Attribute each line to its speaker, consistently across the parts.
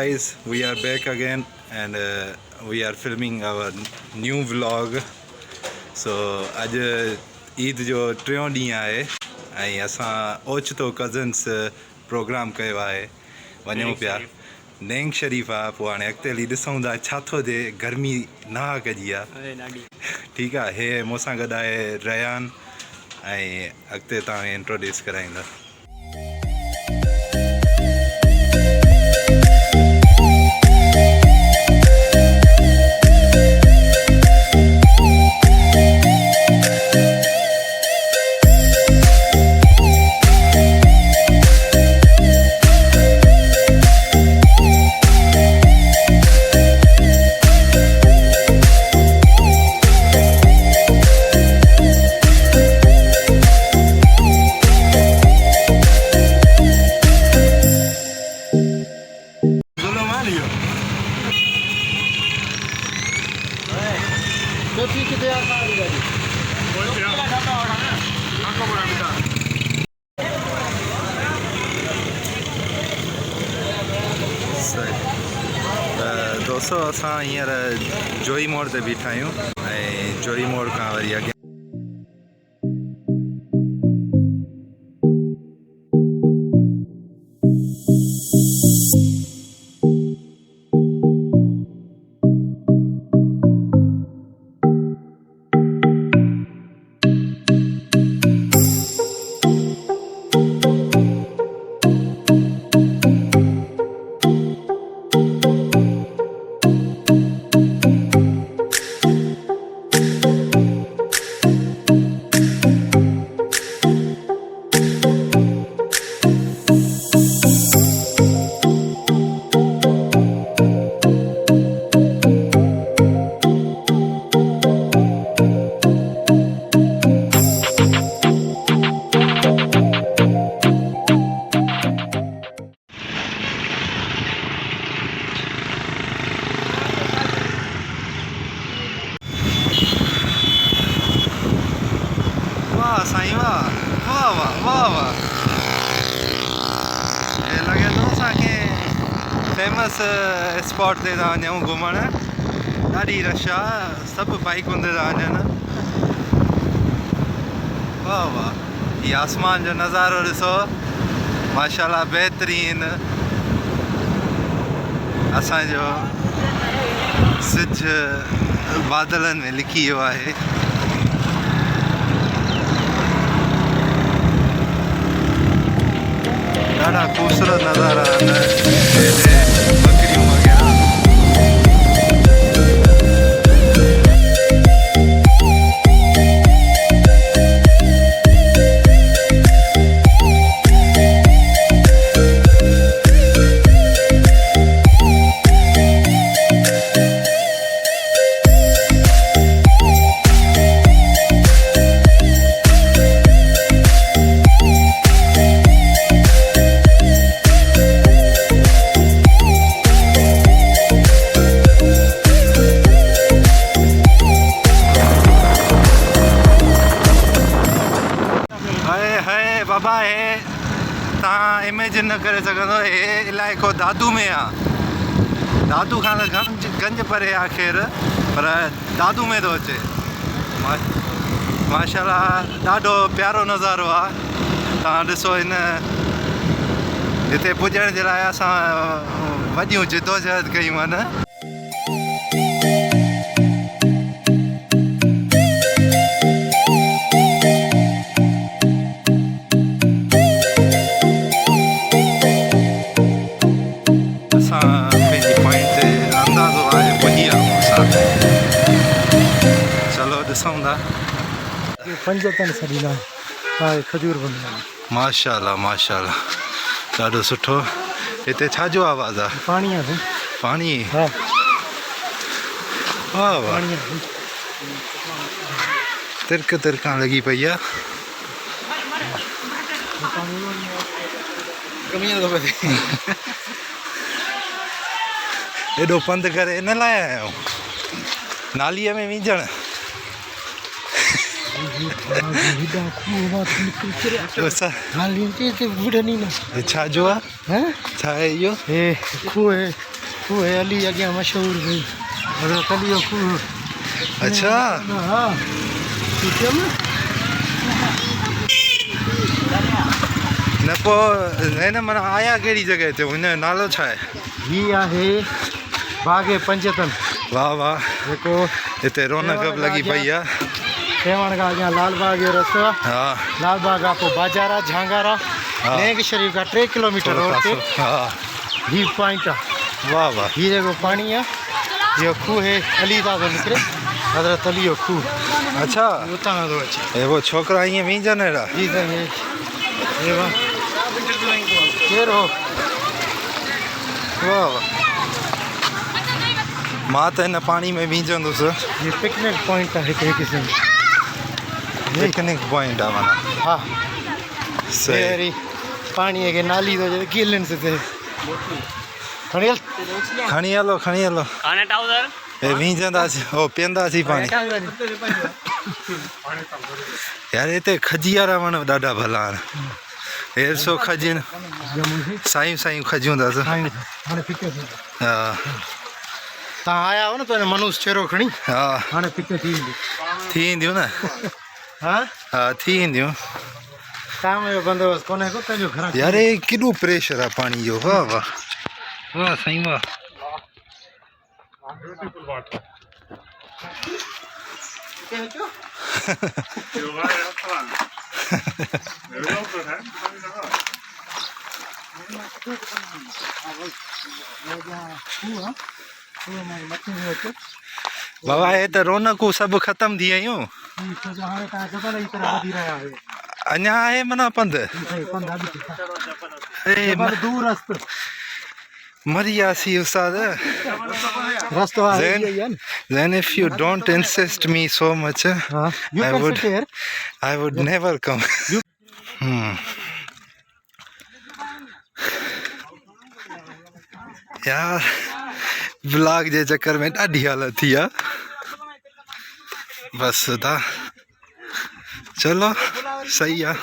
Speaker 1: guys, we are back again and we are filming our new vlog. So आज ईद जो टियों ॾींहुं आहे ऐं असां ओचितो कज़न्स प्रोग्राम कयो आहे वञूं पिया नेंग शरीफ़ आहे पोइ हाणे अॻिते हली ॾिसूं था छा थो थिए गर्मी ना कजी आहे ठीकु आहे हे मूंसां गॾु आहे रयान ऐं अॻिते तव्हांखे इंट्रोड्यूस कराईंदा दोस्तों असां हींअर जोई मोड़ ते बीठा आहियूं ऐं जोई मोड़ खां वरी अॻियां साईं वाह वाह वाह वाह ये लगे तो असांखे फेमस स्पॉट ते था वञूं घुमणु ॾाढी रश आहे सभु बाइकूं ते था वञनि वाह वाह ये आसमान जो नज़ारो ॾिसो माशाल्लाह बहितरीन असांजो सिज बादलनि में लिखी वियो आहे ॾाढा ख़ूबसूरत नज़ारा बकरियूं वग़ैरह बाबा हे तव्हां इमेजिन न करे सघंदो हे इलाइक़ो दादू में आहे दादू खां त गंज परे आहे ख़ैर पर दादू में थो अचे माशाल्लाह ॾाढो प्यारो नज़ारो आहे तव्हां ॾिसो हिन हिते पुॼण जे लाइ असां वॾियूं जिदोजहद कयूं आहिनि माशाल्लाह माशाल्लाह ॾाढो सुठो हिते छा जो आवाज़ आहे
Speaker 2: पाणी आहे
Speaker 1: पाणी
Speaker 2: हा
Speaker 1: वाह वाह तिरक तिरकण लॻी पई आहे एॾो पंधु करे इन लाइ आया आहियूं नालीअ में विझण
Speaker 2: हिडा खूह बात निकल
Speaker 1: ओसा
Speaker 2: हाल ये ते बुढ़ा नहीं ना
Speaker 1: छा जो आहे
Speaker 2: हैं
Speaker 1: छा आहे इहो
Speaker 2: ए खूह है अली अॻियां मशहूर हुई हज़रत अली जो खूह
Speaker 1: अच्छा
Speaker 2: हाँ ठीक है ना
Speaker 1: न पोइ हिन माना आया कहिड़ी जॻह ते हिन जो नालो छा आहे
Speaker 2: ही आहे बागे पंजतन
Speaker 1: वाह वाह
Speaker 2: जेको
Speaker 1: हिते रौनक बि लॻी पई आहे
Speaker 2: सेवण खां अॻियां लालबाग जो रस्तो आहे
Speaker 1: हा
Speaker 2: लालबाग खां पोइ बाज़ार आहे झांगार आहे
Speaker 1: हाँ।
Speaker 2: नेक शरीफ खां 3 किलोमीटर रोड ते
Speaker 1: हा
Speaker 2: ही पॉइंट आहे
Speaker 1: वाह वाह
Speaker 2: ही जेको पाणी आहे इहो खूह है अली था थो निकिरे हज़रत अली जो खूह
Speaker 1: अच्छा
Speaker 2: उतां थो अचे
Speaker 1: हे वो छोकिरा ईअं वींजनि अहिड़ा
Speaker 2: जी साईं हे वाह केरु हो
Speaker 1: वाह वाह मां त हिन पाणी में वींजंदुसि
Speaker 2: ये पिकनिक पॉइंट आहे हिकिड़े क़िस्म
Speaker 1: पिकनिक पॉइंट आहे माना
Speaker 2: हा
Speaker 1: सही
Speaker 2: वरी पाणीअ खे नाली थो अचे कीलनि से खणी हल
Speaker 1: खणी हलो हे वींजंदासीं हो पीअंदासीं पाणी यार हिते खजी वारा वण ॾाढा भला आहिनि हे ॾिसो खजिन सायूं सायूं खजियूं अथसि
Speaker 2: हाणे पिक
Speaker 1: हा
Speaker 2: तव्हां आया हो न त मनुष्य चेरो खणी
Speaker 1: हा
Speaker 2: हाणे पिक थी वेंदी
Speaker 1: थी ईंदियूं न
Speaker 2: हा
Speaker 1: हा थी ईंदियूं
Speaker 2: शाम जो बंदोबस्तु कोन्हे को पंहिंजो घर
Speaker 1: यार हे केॾो प्रेशर आहे पाणी जो वाह वाह वाह साईं वाह बाबा हे त रौनकूं सभु ख़तम थी वयूं अञा आहे माना पंधु
Speaker 2: दूर रस्तो
Speaker 1: मरी वियासीं उस्ताद
Speaker 2: रस्तो
Speaker 1: Then if you don't insist me so much I would never come यार ब्लॉग जे चक्कर में ॾाढी हालत थी आहे बसि था चलो सही आहे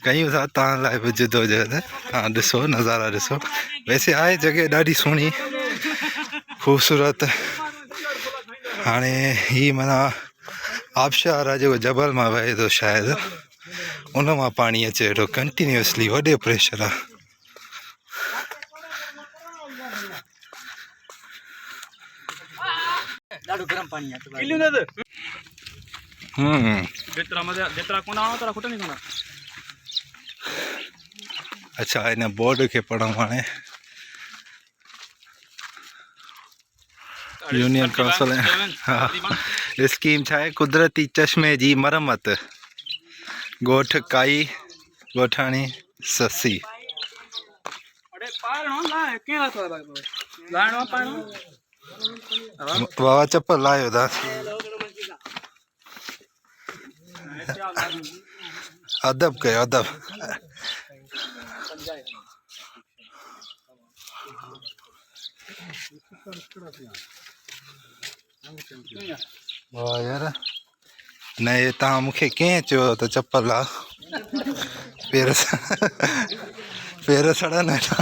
Speaker 1: कयूं था तव्हां लाइ बि जिदोजहद तव्हां ॾिसो नज़ारा ॾिसो वैसे आहे जॻह ॾाढी सुहिणी ख़ूबसूरत हाणे ही माना आबशार आहे जेको जबल मां वहे थो शायदि उन मां पाणी अचे वेठो कंटिन्यूअसली वॾे प्रेशर आहे
Speaker 2: ॾाढो गरम पाणी आहे
Speaker 1: अच्छा हिन बोर्ड खे पढ़ूं हाणे यूनियन काउंसिल हा स्कीम छा आहे कुदरती चश्मे जी मरम्मत ॻोठ काई ॻोठाणी ससी बाबा चप्पल लायो था अदब कयो अदब वाह यार न हे तव्हां मूंखे कंहिं चयो त चप्पल आहे पेर सड़नि वेठा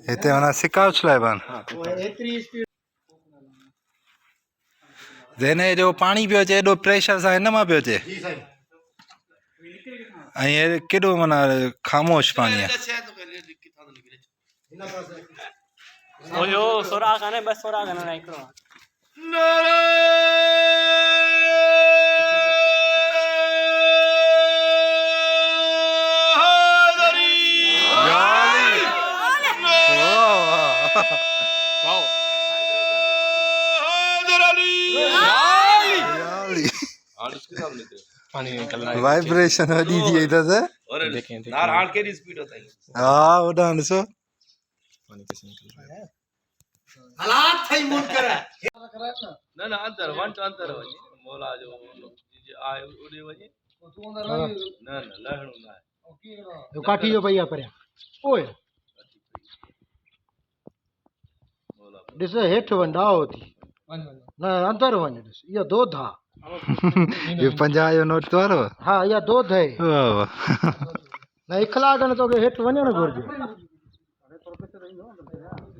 Speaker 1: हिते माना सिका उछलाइबा आहिनि जंहिं हेॾो पाणी पियो अचे हेॾो प्रेशर सां हिन मां पियो अचे ऐं हे केॾो माना ख़ामोश पाणी आहे वाइब्रेशन वॾी थी वई अथसि हा होॾां ॾिसो
Speaker 2: हालात थई मुनकर
Speaker 3: न न अंदर वंट अंदर वञे मौला जो आए उड़े वञे न न लहणो न आहे
Speaker 2: काठी जो भैया पर ओए
Speaker 3: मौला
Speaker 2: ॾिस हेठि वंडा होती न अंदर वञ ॾिस इहा दूध आहे
Speaker 1: ये 50 जो नोट तो वारो
Speaker 2: हा इहा दूध आहे
Speaker 1: वाह वाह
Speaker 2: न इखलागन तोखे हेठि वञणु घुरिजे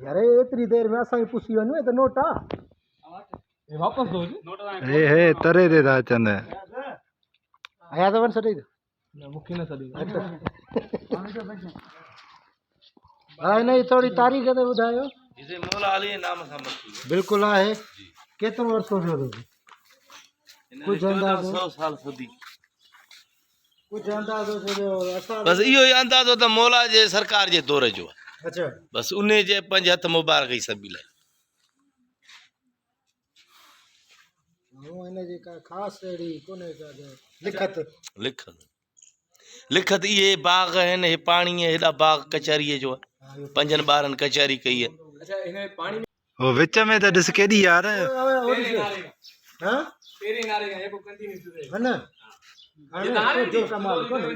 Speaker 2: यार एतिरी देरि में असांखे पुछी वञे त नोट आहे
Speaker 1: हे तरे रे था अचनि
Speaker 2: आया त वञ सॾई हा हिन जी थोरी तारीख़ ते ॿुधायो
Speaker 3: जिसे मौला अली नाम सां मशहूर
Speaker 2: बिल्कुलु आहे केतिरो वर्षो थियो अथव कुझु अंदाज़ो
Speaker 3: 100 साल સુધી
Speaker 2: कुझु अंदाज़ो छॾियो असां
Speaker 3: बस इहो ई अंदाज़ो त मौला जे सरकार जे दौर जो आहे
Speaker 2: अच्छा
Speaker 3: बस उन जे पंज हथ मुबारक ई सभी लाइ
Speaker 2: हिन जी का ख़ासि अहिड़ी कोन्हे का लिखत
Speaker 3: लिखत इहे बाग़ आहिनि हे पाणी हेॾा बाग़ कचहरीअ जो आहे पंजनि ॿारनि कचहरी कई आहे
Speaker 1: वो विच में त ॾिस केॾी यार
Speaker 2: हाँ न हाणे जो कमाल कोन्हे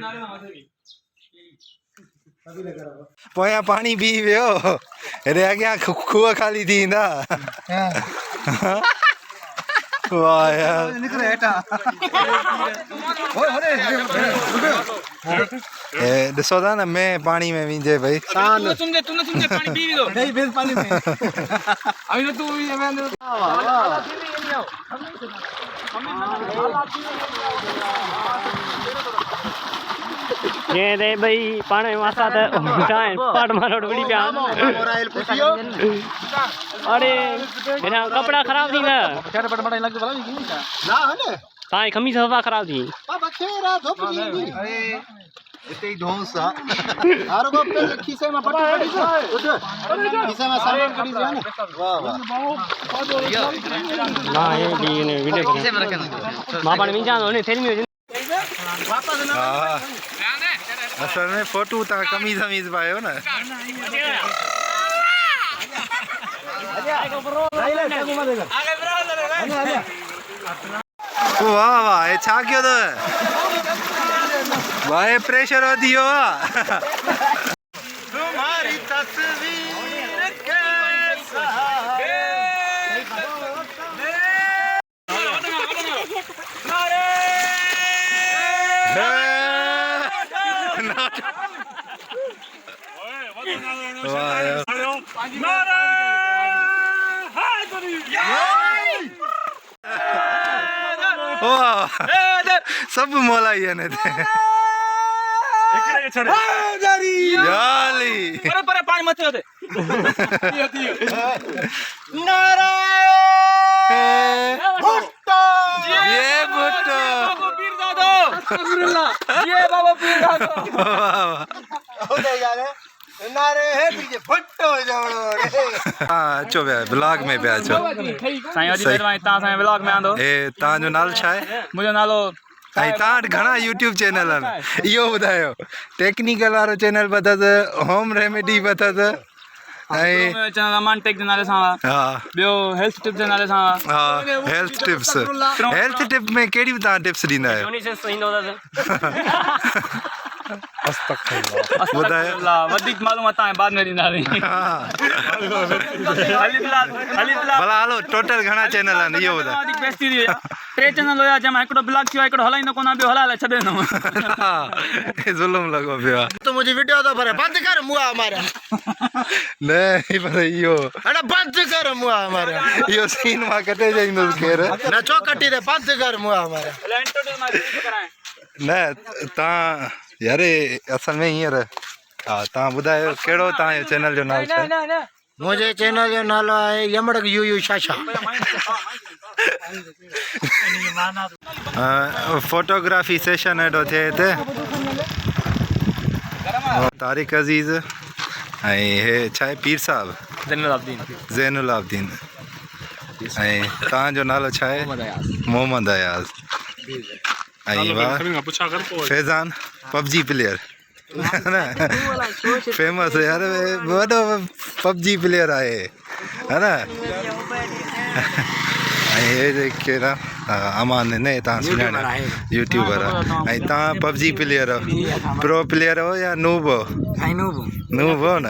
Speaker 1: पोयां पाणी पी वियो हेॾे अॻियां खूह ख़ाली थी ईंदा वाह यार ए ॾिसो था न मैं पाणी में विझे भई
Speaker 4: तुमने पानी पी लो नहीं बेस पानी में अभी ना तू
Speaker 5: ये दे भाई पानी वासा तो उठाए पाट मारो उड़ी पे अरे मेरा कपड़ा खराब थी ना ताई खमीस हवा खराब थी
Speaker 2: इते ही धोस आरो को पे खीसे में पट्टी पड़ी से खीसे में सामान करी से ना वाह वाह
Speaker 5: ना ये दी ने वीडियो खीसे में रखना मां पानी में जानो ने थेली में
Speaker 2: वापस ना
Speaker 1: असल में फोटो ता कमीज समीज पायो ना वाह वाह ये छा कयो तो वाह प्रेशर वधियो
Speaker 2: तुम्हारी तस्वीर के
Speaker 1: सब मौला ही ने जाली
Speaker 4: पर पानी मत होते
Speaker 2: नारा भुट्टो
Speaker 1: ये भुट्टो
Speaker 4: पीर दादो ये बाबा पीर दादो
Speaker 2: होते यार नारे है पीछे भुट्टो जावड़ो रे
Speaker 1: हां अचो बे ब्लॉग में पे अचो
Speaker 4: साईं अजी मेहरबानी ता साईं ब्लॉग में आंदो
Speaker 1: ए ता जो नाल छा है
Speaker 4: मुझो नालो
Speaker 1: ऐं तव्हां वटि घणा यूट्यूब चैनल आहिनि इहो ॿुधायो टेक्निकल वारो चैनल बि अथसि होम रेमेडी बि अथसि ऐं
Speaker 4: चैनल अमान टेक जे नाले सां
Speaker 1: हा
Speaker 4: ॿियो हेल्थ टिप जे नाले सां
Speaker 1: हा हेल्थ टिप्स हेल्थ टिप में कहिड़ी बि तव्हां टिप्स ॾींदा आहियो
Speaker 5: उन्हीं से सही दो
Speaker 1: ॿुधायो
Speaker 4: वधीक मालूमात आहे बाद में ॾींदासीं
Speaker 1: हा
Speaker 4: हली फिलहाल
Speaker 1: भला हलो टोटल घणा चैनल आहिनि इहो ॿुधायो
Speaker 4: वधीक बेइज्जती थी वई आहे 3 चैनल हुया जंहिंमें हिकिड़ो ब्लॉग थियो हिकिड़ो हलाईंदो कोन ॿियो हलाए छॾे ॾिनो
Speaker 1: हा हे ज़ुल्म लॻो पियो आहे
Speaker 2: तो मुझे वीडियो तो पर बंद कर मुआ हमारा
Speaker 1: न पर इहो
Speaker 2: अरे बंद कर मुआ हमारा
Speaker 1: इहो सीन मां कटे जाईंदुसि ख़ैर
Speaker 2: न चौकटी रे बंद कर मुआ हमारा
Speaker 1: न तव्हां यार असल में हींअर हा तव्हां ॿुधायो कहिड़ो तव्हांजो चैनल जो नालो छा आहे
Speaker 2: मुझे चैनल जो नालो है यमड़क यू शाशा
Speaker 1: फोटोग्राफी सेशन हेॾो थिए हिते तारिक अज़ीज़ ऐं हे छा आहे पीर साहब ज़ैनुल आबदीन ऐं तव्हांजो नालो छा आहे मोहम्मद अयाज़ ऐं वाह फैज़ान पबजी प्लेयर फेमस यार वॾो पबजी प्लेयर आहे है ना ये देखिए ना अमान ने तव्हां सुञाणो यूट्यूबर आहे ऐं तव्हां पबजी प्लेयर हो प्रो प्लेयर हो या नूब हो नूब हो न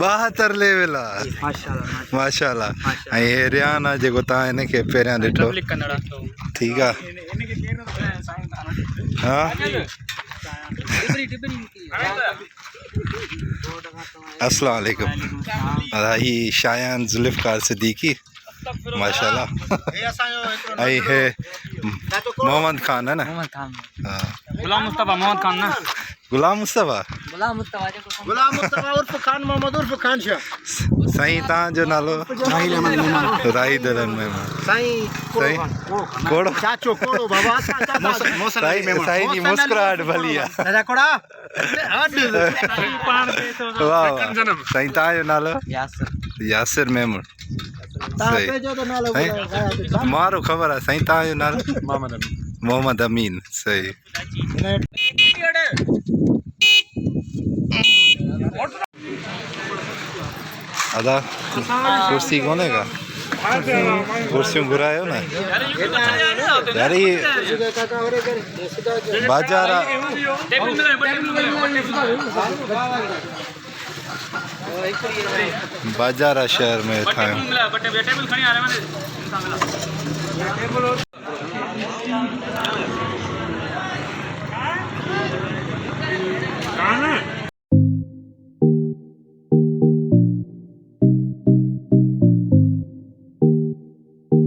Speaker 1: 72 लेवल आहे माशाल्लाह ऐं हे रियान आहे जेको तव्हां हिनखे पहिरियां ॾिठो ठीकु आहे हा अस्सलाम वालेकुम ही शायान जुल्फ़कार सिद्दीकी माशाल्लाह ऐं हे मोहम्मद खान है ना हाँ
Speaker 4: गुलाम मुस्तफा मोहम्मद खान ना
Speaker 1: गुलाम मुस्तफा
Speaker 2: गुलाम मुस्तफा उर्फ खान मोहम्मद उर्फ खान शाह
Speaker 1: साईं तव्हांजो नालो राहिद अहमद मेमन
Speaker 2: साईं
Speaker 1: साईं कोड़ो
Speaker 2: चाचो कोड़ो बाबा
Speaker 1: साईं जी मुस्कुराहट भली आहे
Speaker 2: दादा कोड़ा
Speaker 1: वाह साईं तव्हांजो नालो यासिर मेमन सही मारो ख़बर आहे साईं तव्हांजो नालो मोहम्मद अमीन सही अदा कुर्सी कोन्हे का कुर्सियूं घुरायो न यार ये बाजारा बाजारा शहर में ठाहियूं